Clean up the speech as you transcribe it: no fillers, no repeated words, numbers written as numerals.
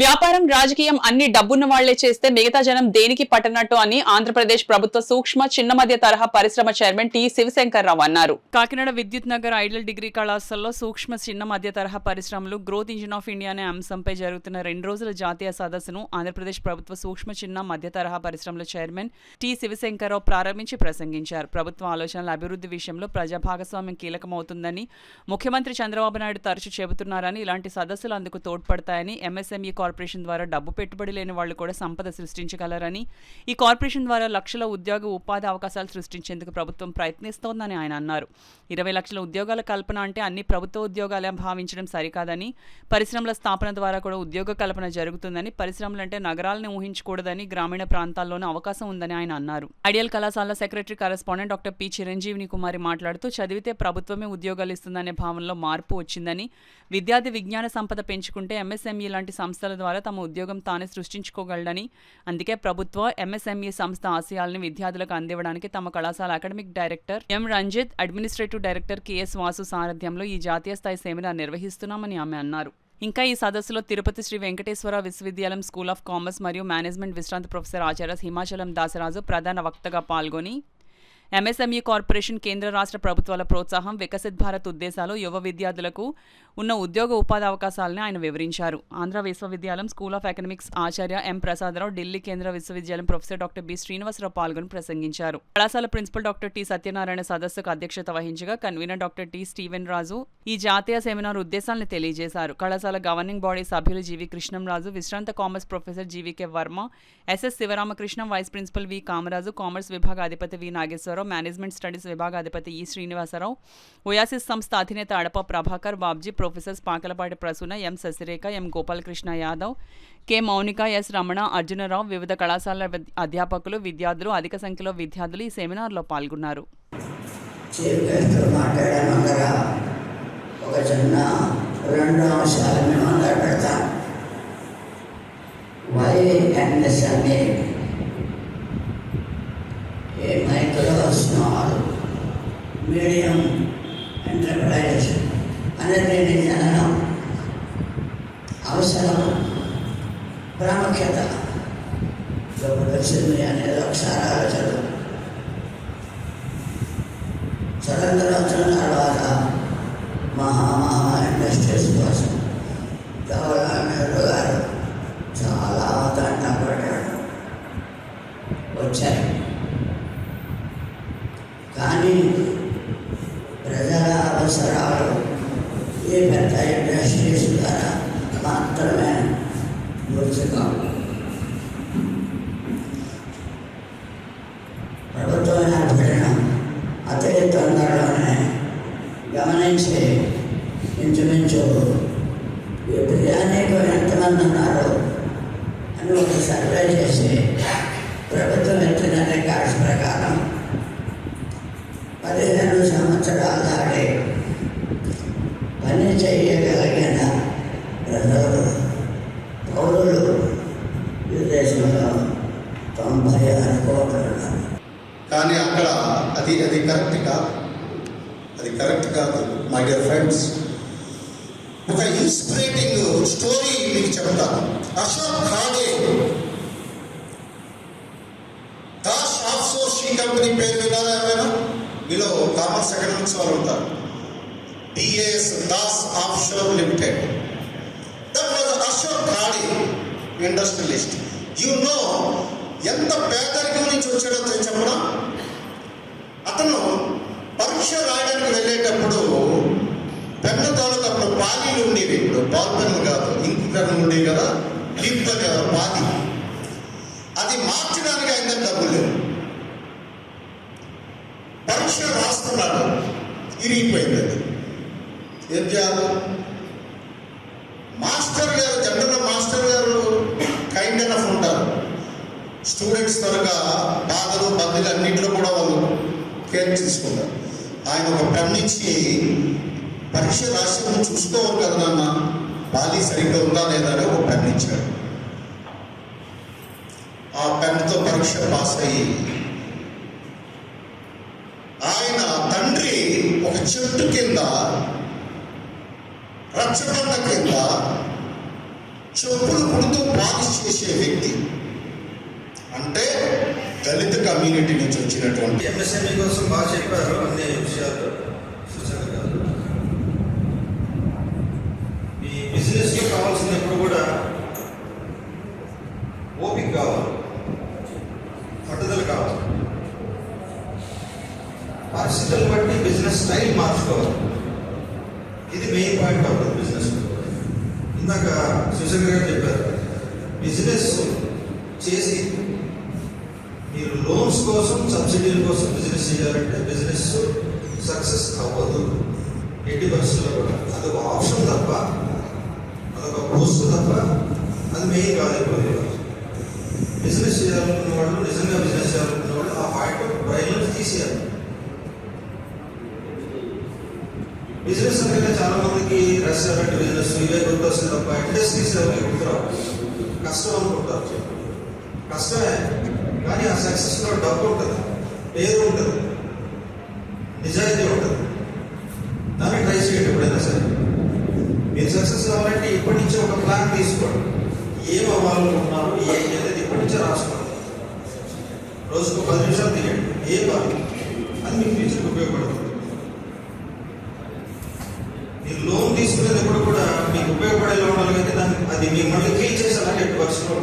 వ్యాపారం రాజకీయం అన్ని డబ్బున్న వాళ్లే చేస్తే మిగతా జనం దేనికి పట్టనట్టు అని ఆంధ్రప్రదేశ్ ప్రభుత్వ సూక్ష్మ చిన్న మధ్య తరహా పరిశ్రమ చైర్మన్ టి శివశంకర్రావు అన్నారు. కాకినాడ విద్యుత్ నగర్ ఐడియల్ డిగ్రీ కళాశాలలో సూక్ష్మ చిన్న మధ్య తరహా పరిశ్రమలు గ్రోత్ ఇంజిన్ ఆఫ్ ఇండియా అనే అంశంపై జరుగుతున్న 2 రోజుల జాతీయ సదస్సును ఆంధ్రప్రదేశ్ ప్రభుత్వ సూక్ష్మ చిన్న మధ్య తరహా పరిశ్రమల చైర్మన్ టి శివశంకర్రావు ప్రారంభించి ప్రసంగించారు. ప్రభుత్వ ఆలోచనల అభివృద్ధి విషయంలో ప్రజా భాగస్వామ్యం కీలకమవుతుందని ముఖ్యమంత్రి చంద్రబాబు నాయుడు తరచూ చెబుతున్నారని, ఇలాంటి సదస్సులు అందుకు తోడ్పడతాయని, ఎంఎస్ఎంఈ కార్పొరేషన్ ద్వారా డబ్బు పెట్టుబడి లేని వాళ్లు కూడా సంపద సృష్టించగలరని, ఈ కార్పొరేషన్ ద్వారా లక్షల ఉపాధి అవకాశాలు సృష్టించేందుకు ప్రభుత్వం ప్రయత్నిస్తోందని ఆయన అన్నారు. 20 లక్షల ఉద్యోగాల కల్పన అంటే అన్ని ప్రభుత్వ ఉద్యోగాలే భావించడం సరికాదని, పరిశ్రమల స్థాపన ద్వారా కూడా ఉద్యోగ కల్పన జరుగుతుందని, పరిశ్రమలంటే నగరాలను ఊహించకూడదని, గ్రామీణ ప్రాంతాల్లోనూ అవకాశం ఉందని ఆయన అన్నారు. ఐడియల్ కళాశాల సెక్రటరీ కరెస్పాండెంట్ డాక్టర్ పి చిరంజీవిని కుమారి మాట్లాడుతూ, చదివితే ప్రభుత్వమే ఉద్యోగాలు ఇస్తుందనే భావనలో మార్పు వచ్చిందని, విద్యార్థి విజ్ఞాన సంపద పెంచుకుంటే ఎంఎస్ఎంఈ లాంటి సంస్థల ద్వారా తమ ఉద్యోగం తానే సృష్టించుకోగలడని, అందుకే ప్రభుత్వ ఎంఎస్ఎంఈ సంస్థ ఆశయాలను విద్యార్థులకు అందివ్వడానికి తమ కళాశాల academic director M Ranjit, administrative director KS Vasu సారథ్యంలో ఈ జాతీయ స్థాయి సెమినార్ నిర్వహిస్తున్నామని ఆమె అన్నారు. ఇంకా ఈ సదస్సులో తిరుపతి శ్రీ వెంకటేశ్వర విశ్వవిద్యాలయం స్కూల్ ఆఫ్ కామర్స్ మరియు మేనేజ్మెంట్ విశ్రాంత ప్రొఫెసర్ ఆచార్య హిమాచలం దాసరాజు ప్రధాన వక్తగా పాల్గొని, ఎంఎస్ఎంఈ కార్పొరేషన్ కేంద్ర రాష్ట్ర ప్రభుత్వాల ప్రోత్సాహం, వికసిత్ భారత్ ఉద్దేశాలు, యువ విద్యార్థులకు ఉన్న ఉద్యోగ ఉపాధి అవకాశాలను ఆయన వివరించారు. ఆంధ్ర విశ్వవిద్యాలయం స్కూల్ ఆఫ్ ఎకనామిక్స్ ఆచార్య ఎం ప్రసాదరావు, ఢిల్లీ కేంద్ర విశ్వవిద్యాలయం ప్రొఫెసర్ డాక్టర్ బి శ్రీనివాసరావు పాల్గొని ప్రసంగించారు. కళాశాల ప్రిన్సిపల్ డాక్టర్ టి సత్యనారాయణ సదస్సుకు అధ్యక్షత వహించగా, కన్వీనర్ డాక్టర్ టి స్టీవెన్ రాజు ఈ జాతీయ సెమినార్ ఉద్దేశాలను తెలియజేశారు. కళాశాల గవర్నింగ్ బాడీ సభ్యులు జీవి కృష్ణంరాజు, విశ్రాంత commerce professor GVK Varma, SS Sivaramakrishna, vice principal V Kamaraju, commerce విభాగ అధిపతి వి నాగేశ్వరరావు, మేనేజ్మెంట్ స్టడీస్ విభాగాధిపతి ఈ శ్రీనివాసరావు, ఓయాసిస్ సంస్థ అధినేత Adapa Prabhakar Babji, professors Pakalapati Prasuna, M Sasirekha, M Gopalakrishna Yadav, K Mounika, S Ramana, Arjunarao, వివిధ కళాశాలల అధ్యాపకులు, విద్యార్థులు, అధిక సంఖ్యలో విద్యార్థులు ఈ సెమినార్లో పాల్గొన్నారు. స్మాల్ మీడియం ఎంటర్ప్రైజ్ అనేది జననం, అవసరం, ప్రాముఖ్యత వచ్చింది అనేది ఒకసారి ఆలోచన. స్వతంత్రోత్సవం తర్వాత మహా ఇండస్ట్రీస్ కోసం జవహర్లాల్ నెహ్రూ గారు చాలా దండ పడ్డాడు, వచ్చాయి. కానీ ప్రజల అవసరాలు ఈ పెద్ద ఇండస్ట్రీస్ ద్వారా మాత్రమే గుర్తుగా ప్రభుత్వం ఏర్పడిన అతి తొందరలోనే గమనించి ఇంచుమించు ఈ బిర్యానీకు ఎంతమంది ఉన్నారు అని ఒక సర్వే చేసి ప్రభుత్వం ఎత్తిన రికార్డ్స్ ప్రకారం 15 సంవత్సరాల దాటి పని చేయగలిగిన ప్రజలు, పౌరులు ఈ దేశంలో 96 కోట్లు ఉన్నారు. కానీ అక్కడ అది కరెక్ట్ కాదు మై డియర్ ఫ్రెండ్స్. ఒక ఇన్స్పిరేటింగ్ స్టోరీ మీకు చెప్తాను. అశోక్ ఖాడే దాస్ ఆఫ్సోర్సింగ్ కంపెనీ పేరు విన్నారా ఏమైనా? మీలో కామర్స్ ఎకనామిక్స్ వాళ్ళు ఉంటారు. DAS Das offshore limited. That was Ashok Khade, industrialist. You know ఎంత పేదరికం నుంచి వచ్చాడో చెప్పడం. అతను పరీక్ష రాయడానికి వెళ్ళేటప్పుడు పెన్ను తాలూకు అప్పుడు పాలీలు ఉండేవి. ఇప్పుడు బాల్ పెన్ను కాదు, ఇంకు పెన్ను ఉండేవి కదా, లీప్ పాలి. అది మార్చడానికి ఆయన డబ్బులు లేవు. పరీక్ష రాస్తున్నాడు, ఇరిగిపోయింది. అది ఏం చేయాలి? మాస్టర్ గారు, జనరల్గా మాస్టర్ గారు కైండ్ ఎనఫ్ ఉంటారు. స్టూడెంట్స్ త్వరగా బాధలు బద్దలు అన్నింటిలో కూడా వాళ్ళు కేర్ తీసుకుంటారు. ఆయన ఒక పెన్ ఇచ్చి పరీక్ష రాసి చూసుకోవాలి కదా నాన్న, బాలీ సరిగ్గా ఉందా లేదా అని ఒక పెన్ ఇచ్చాడు. ఆ పెన్తో పరీక్ష పాస్ అయ్యి ఆయన తండ్రి ఒక చెట్టు కింద, రచ్చబండ కింద చెప్పులు కత్తితో పాలిష్ చేసే వ్యక్తి అంటే దళిత కమ్యూనిటీ నుంచి వచ్చినటువంటి. ఎంఎస్ఎంఈ కోసం బాగా చెప్పారు అన్ని విషయాలు సూచనలు కాదు. ఈ బిజినెస్లో కావాల్సిన ఎప్పుడు కూడా ఓపిక కావాలి, పట్టుదల కావాలి, పరిస్థితులను బట్టి బిజినెస్ స్టైల్ మార్చుకోవాలి. ఇది మెయిన్ పాయింట్ అవుతుంది బిజినెస్. ఇందాక శివశంకర్ గారు చెప్పారు, బిజినెస్ చేసి మీరు లోన్స్ కోసం సబ్సిడీల కోసం బిజినెస్ చేయాలంటే బిజినెస్ సక్సెస్ అవ్వదు ఎట్టి పరిస్థితుల్లో కూడా. అదొక ఆప్షన్ తప్ప, అదొక పోస్ట్ తప్ప, అది మెయిన్ కాదు. బిజినెస్ చేయాలనుకున్న వాళ్ళు, నిజంగా బిజినెస్ చేయాలనుకున్న వాళ్ళు ఆ పాయింట్ బ్రైన్ నుంచి తీసేయాలి. బిజినెస్ అంటే చాలా మందికి రెస్టారెంట్ బిజినెస్ ఇవే గుర్తొస్తుంది తప్ప ఇండస్ట్రీస్ ఎవరికి గుర్తురావు. కష్టం అనుకుంటారు, కష్టమే, కానీ ఆ సక్సెస్లో డబ్బు ఉంటుంది, పేరు ఉంటుంది, నిజాయితీ ఉంటుంది. దాన్ని ట్రై చేయండి ఎప్పుడైనా సరే. మీరు సక్సెస్ కావాలంటే ఇప్పటి నుంచే ఒక ప్లాన్ తీసుకోండి. ఏం అవ్వాలనుకుంటున్నారు, ఏంటి అనేది ఇప్పటి నుంచే రాసుకోండి. రోజుకు 10 నిమిషాలు తీయండి, ఏం కాదు, అది మీకు ఫ్యూచర్కి ఉపయోగపడుతుంది. మీరు లోన్ తీసుకునేది ఎప్పుడు కూడా మీకు ఉపయోగపడేలా ఉండాలి, కానీ దాన్ని అది మిమ్మల్ని క్లీన్ చేసేలా ఎట్టి పరిస్థితుల్లో